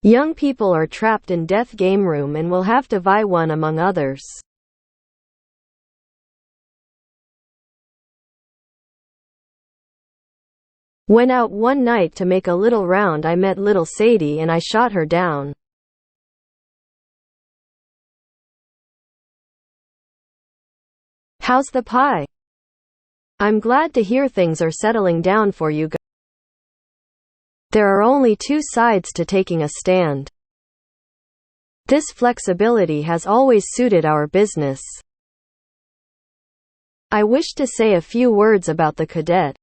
Young people are trapped in death game room and will have to vie one among others. Went out one night to make a little round. I met little Sadie and I shot her down. How's the pie? I'm glad to hear things are settling down for you. There are only two sides to taking a stand. This flexibility has always suited our business. I wish to say a few words about the cadet.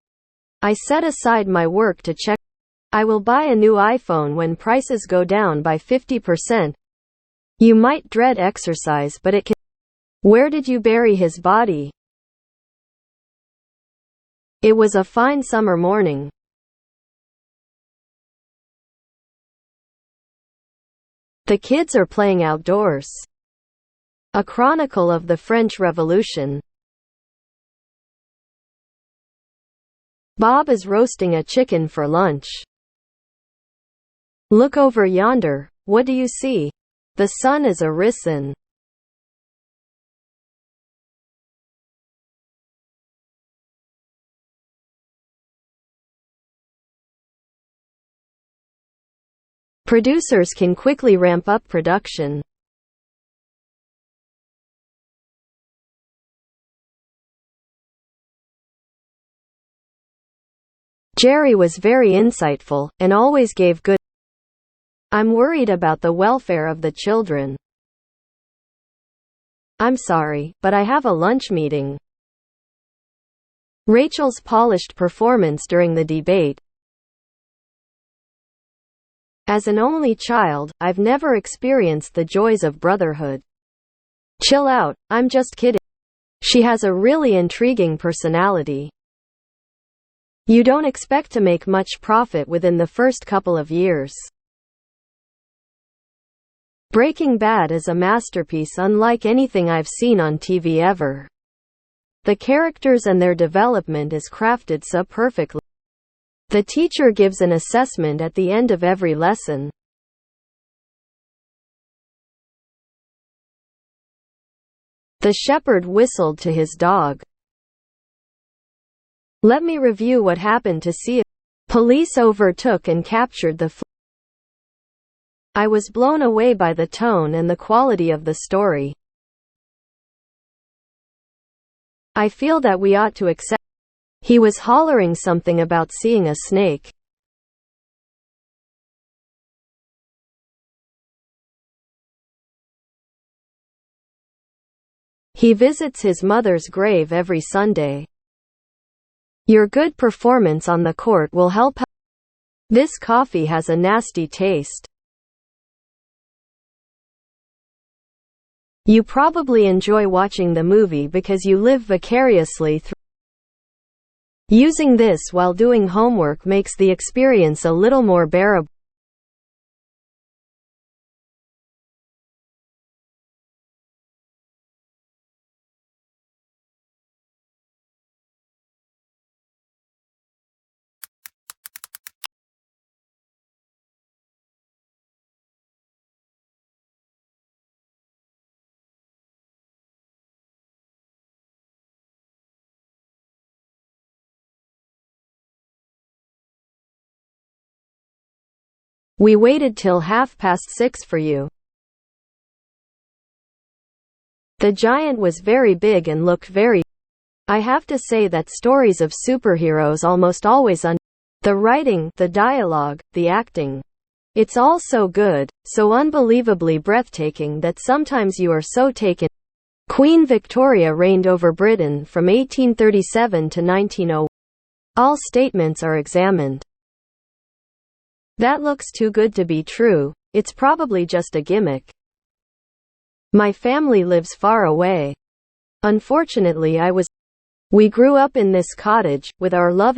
I set aside my work to check. I will buy a new iPhone when prices go down by 50%. You might dread exercise, but it can. Where did you bury his body? It was a fine summer morning. The kids are playing outdoors. A chronicle of the French Revolution. Bob is roasting a chicken for lunch. Look over yonder. What do you see? The sun is arisen. Producers can quickly ramp up production. Jerry was very insightful, and always gave good. I'm worried about the welfare of the children. I'm sorry, but I have a lunch meeting. Rachel's polished performance during the debate. As an only child, I've never experienced the joys of brotherhood. Chill out, I'm just kidding. She has a really intriguing personality. You don't expect to make much profit within the first couple of years. Breaking Bad is a masterpiece unlike anything I've seen on TV ever. The characters and their development is crafted so perfectly. The teacher gives an assessment at the end of every lesson. The shepherd whistled to his dog. Let me review what happened to see if police overtook and captured the I was blown away by the tone and the quality of the story. I feel that we ought to accept. He was hollering something about seeing a snake. He visits his mother's grave every Sunday. Your good performance on the court will help. This coffee has a nasty taste. You probably enjoy watching the movie because you live vicariously through. Using this while doing homework makes the experience a little more bearable. We waited till 6:30 for you. The giant was very big and looked very. I have to say that stories of superheroes almost always the writing, the dialogue, the acting. It's all so good, so unbelievably breathtaking that sometimes you are so taken. Queen Victoria reigned over Britain from 1837 to 1901. All statements are examined. That looks too good to be true. It's probably just a gimmick. My family lives far away. Unfortunately, we grew up in this cottage, with our love.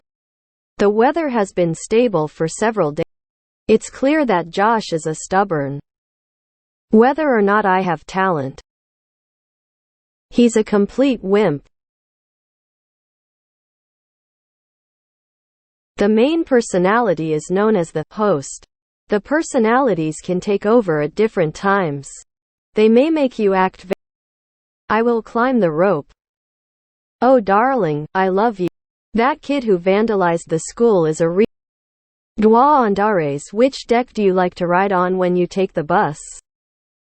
The weather has been stable for several days. It's clear that Josh is a stubborn. Whether or not I have talent. He's a complete wimp. The main personality is known as the host. The personalities can take over at different times. They may make you act I will climb the rope. Oh darling, I love you. That kid who vandalized the school is a Dois andares. Which deck do you like to ride on when you take the bus?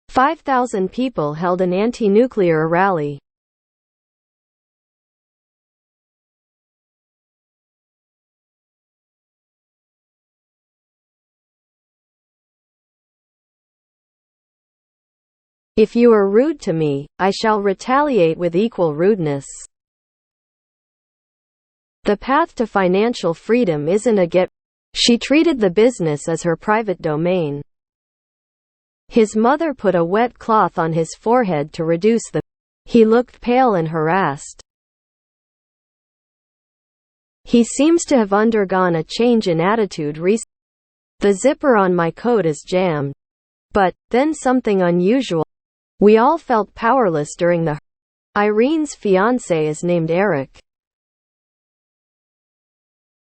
5,000 people held an anti-nuclear rally. If you are rude to me, I shall retaliate with equal rudeness. The path to financial freedom isn't a get. She treated the business as her private domain. His mother put a wet cloth on his forehead to reduce the. He looked pale and harassed. He seems to have undergone a change in attitude recently. The zipper on my coat is jammed. But then something unusual. We all felt powerless during the. Irene's fiancé is named Eric.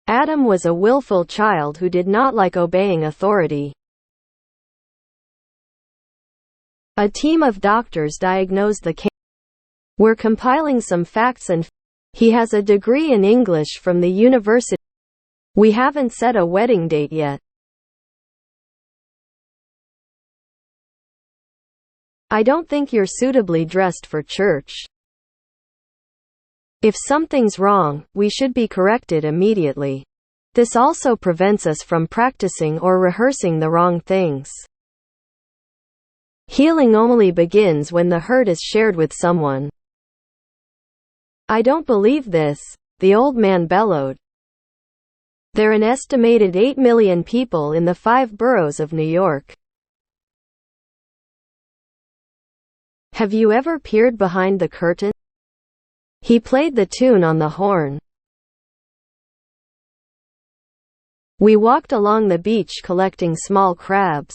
Adam was a willful child who did not like obeying authority. A team of doctors diagnosed the cancer. We're compiling some facts and he has a degree in English from the university. We haven't set a wedding date yet. I don't think you're suitably dressed for church. If something's wrong, we should be corrected immediately. This also prevents us from practicing or rehearsing the wrong things. Healing only begins when the hurt is shared with someone. I don't believe this, the old man bellowed. There are an estimated 8 million people in the 5 boroughs of New York. Have you ever peered behind the curtain? He played the tune on the horn. We walked along the beach collecting small crabs.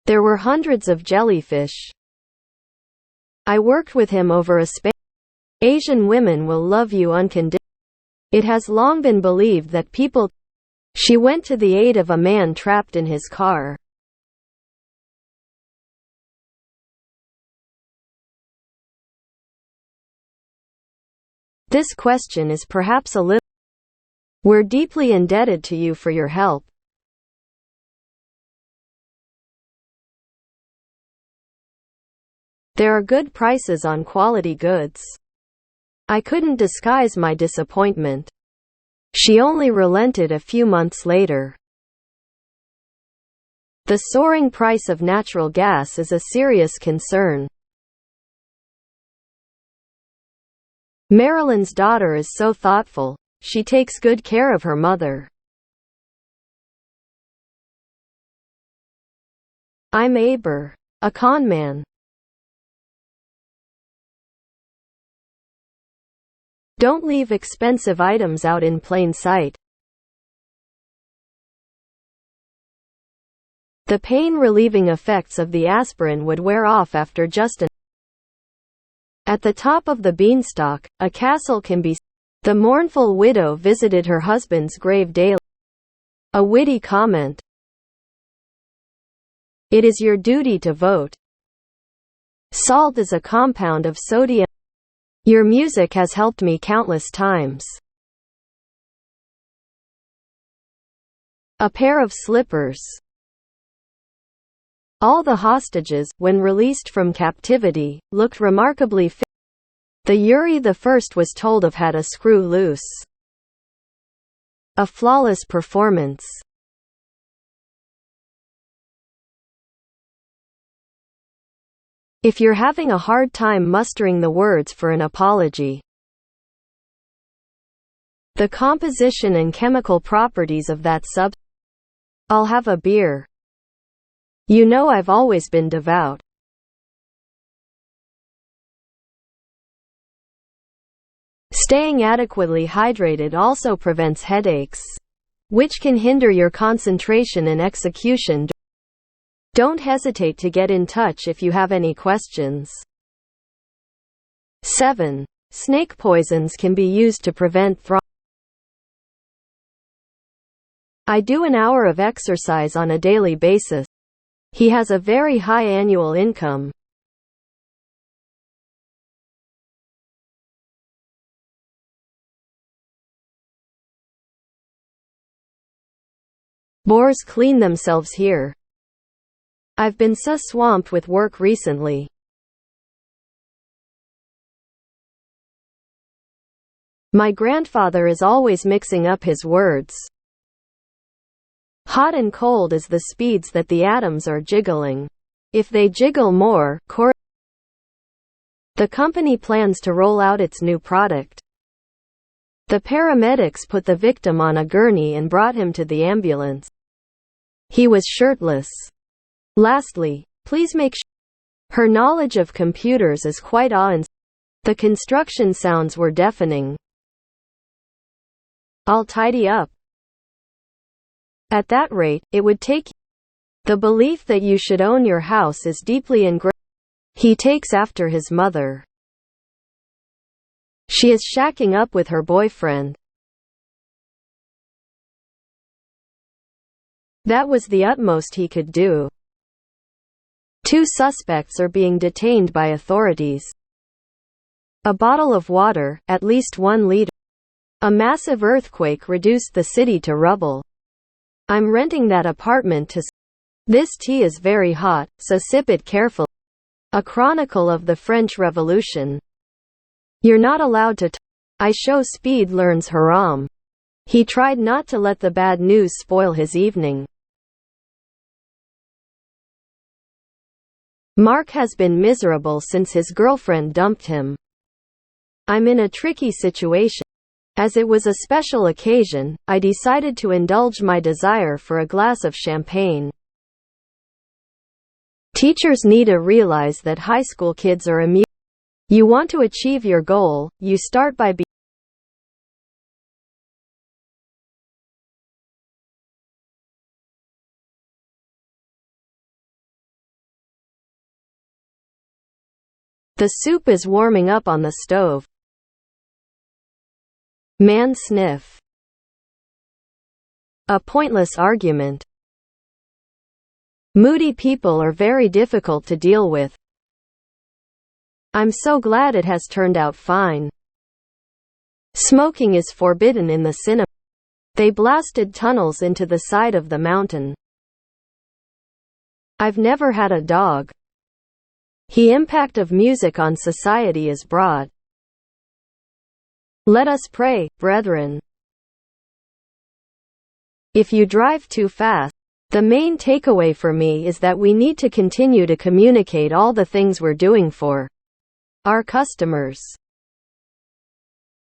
There were hundreds of jellyfish. I worked with him over a span. Asian women will love you unconditionally. It has long been believed that people. She went to the aid of a man trapped in his car. This question is perhaps a little. We're deeply indebted to you for your help. There are good prices on quality goods. I couldn't disguise my disappointment. She only relented a few months later. The soaring price of natural gas is a serious concern. Marilyn's daughter is so thoughtful. She takes good care of her mother. I'm Aber, a con man. Don't leave expensive items out in plain sight. The pain-relieving effects of the aspirin would wear off after just an. At the top of the beanstalk, a castle can be. The mournful widow visited her husband's grave daily. A witty comment. It is your duty to vote. Salt is a compound of sodium. Your music has helped me countless times. A pair of slippers. All the hostages, when released from captivity, looked remarkably fit. The Yuri I was told of had a screw loose. A flawless performance. If you're having a hard time mustering the words for an apology, the composition and chemical properties of that substance. I'll have a beer. You know I've always been devout. Staying adequately hydrated also prevents headaches, which can hinder your concentration and execution. Don't hesitate to get in touch if you have any questions. 7. Snake poisons can be used to prevent I do an hour of exercise on a daily basis. He has a very high annual income. Boars clean themselves here. I've been so swamped with work recently. My grandfather is always mixing up his words. Hot and cold is the speeds that the atoms are jiggling. If they jiggle more, the company plans to roll out its new product. The paramedics put the victim on a gurney and brought him to the ambulance. He was shirtless. Lastly, please make sure her knowledge of computers is quite awe-inspiring. The construction sounds were deafening. I'll tidy up. At that rate, it would take. The belief that you should own your house is deeply ingrained. He takes after his mother. She is shacking up with her boyfriend. That was the utmost he could do. 2 suspects are being detained by authorities. A bottle of water, at least 1 liter. A massive earthquake reduced the city to rubble. I'm renting that apartment to. This tea is very hot, so sip it carefully. A chronicle of the French Revolution. You're not allowed to. I show Speed learns haram. He tried not to let the bad news spoil his evening. Mark has been miserable since his girlfriend dumped him. I'm in a tricky situation. As it was a special occasion, I decided to indulge my desire for a glass of champagne. Teachers need to realize that high school kids are immune. You want to achieve your goal, you start by being. The soup is warming up on the stove. Man sniff. A pointless argument. Moody people are very difficult to deal with. I'm so glad it has turned out fine. Smoking is forbidden in the cinema. They blasted tunnels into the side of the mountain. I've never had a dog. The impact of music on society is broad. Let us pray, brethren. If you drive too fast, the main takeaway for me is that we need to continue to communicate all the things we're doing for our customers.